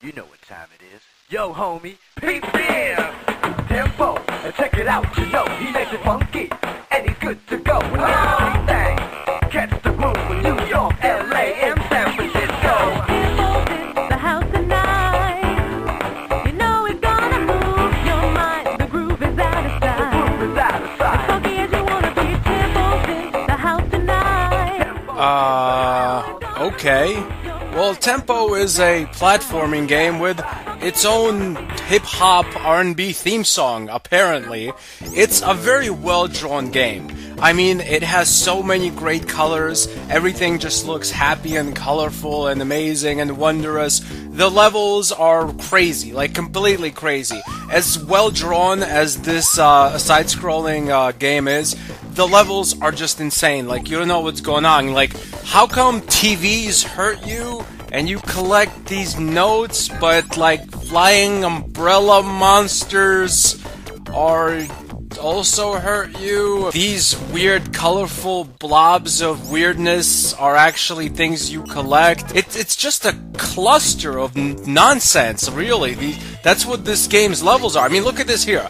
You know what time it is. Yo, homie, peep here! Tempo, and check it out, you know he makes it funky, and he's good to go. When everything catch the groove with New York, LA, and San Francisco. The house tonight, you know it's gonna move your mind. The groove is out of sight. The groove is out of sight. As funky as you wanna be, Tempo, the house tonight. Okay. Well, Tempo is a platforming game with its own hip-hop R&B theme song, apparently. It's a very well-drawn game. I mean, it has so many great colors, everything just looks happy and colorful and amazing and wondrous. The levels are crazy, like completely crazy. As well-drawn as this side-scrolling game is, the levels are just insane. Like, you don't know what's going on. Like, how come TVs hurt you and you collect these notes, but like flying umbrella monsters are also hurt you? These weird colorful blobs of weirdness are actually things you collect. It's just a cluster of nonsense, really. That's what this game's levels are. I mean, look at this here.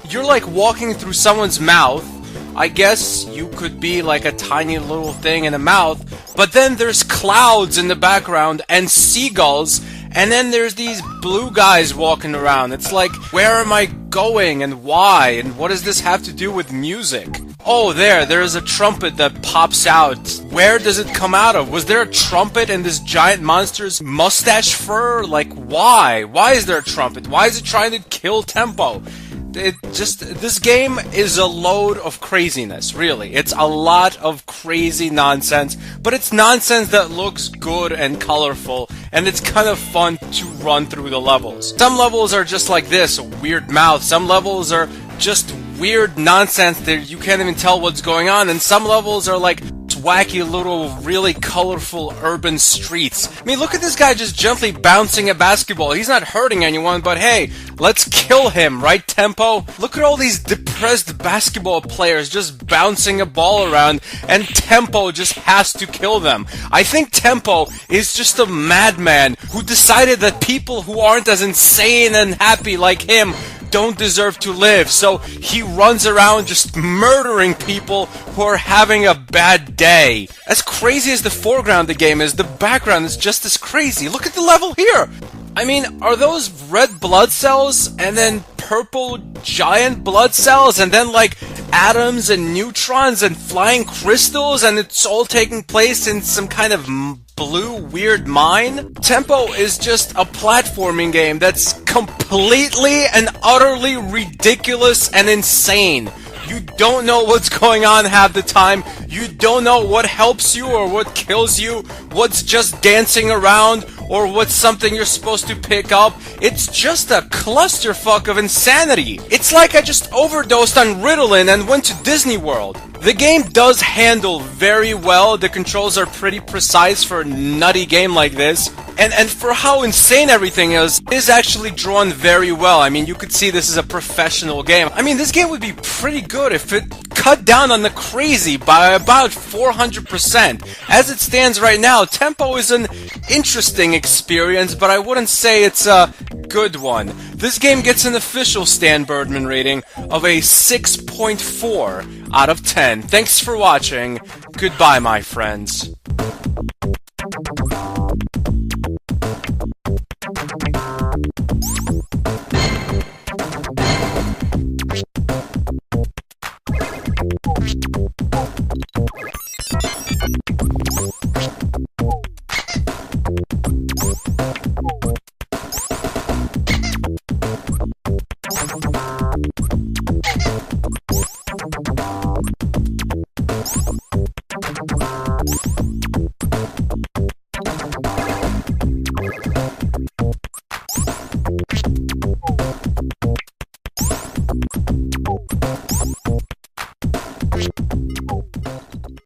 You're like walking through someone's mouth. I guess you could be like a tiny little thing in a mouth, but then there's clouds in the background and seagulls, and then there's these blue guys walking around. It's like, where am I going and why, and what does this have to do with music? Oh, there's a trumpet that pops out. Where does it come out of? Was there a trumpet in this giant monster's mustache fur? Like, why? Why is there a trumpet? Why is it trying to kill Tempo? This game is a load of craziness, really. It's a lot of crazy nonsense, but it's nonsense that looks good and colorful, and it's kind of fun to run through the levels. Some levels are just like this, a weird mouth. Some levels are just weird nonsense that you can't even tell what's going on, and some levels are like wacky little, really colorful urban streets. I mean, look at this guy just gently bouncing a basketball. He's not hurting anyone, but hey, let's kill him, right, Tempo? Look at all these depressed basketball players just bouncing a ball around, and Tempo just has to kill them. I think Tempo is just a madman who decided that people who aren't as insane and happy like him don't deserve to live, so he runs around just murdering people who are having a bad day. As crazy as the foreground of the game is, the background is just as crazy. Look at the level here! I mean, are those red blood cells and then purple giant blood cells and then like atoms and neutrons and flying crystals, and it's all taking place in some kind of blue weird mine? Tempo is just a platforming game that's completely and utterly ridiculous and insane. You don't know what's going on half the time. You don't know what helps you or what kills you, what's just dancing around, or what's something you're supposed to pick up. It's just a clusterfuck of insanity. It's like I just overdosed on Ritalin and went to Disney World. The game does handle very well. The controls are pretty precise for a nutty game like this. And for how insane everything is actually drawn very well. I mean, you could see this is a professional game. I mean, this game would be pretty good if it cut down on the crazy by about 400%. As it stands right now, Tempo is an interesting experience, but I wouldn't say it's a good one. This game gets an official Stan Birdman rating of a 6.4 out of 10. Thanks for watching. Goodbye, my friends.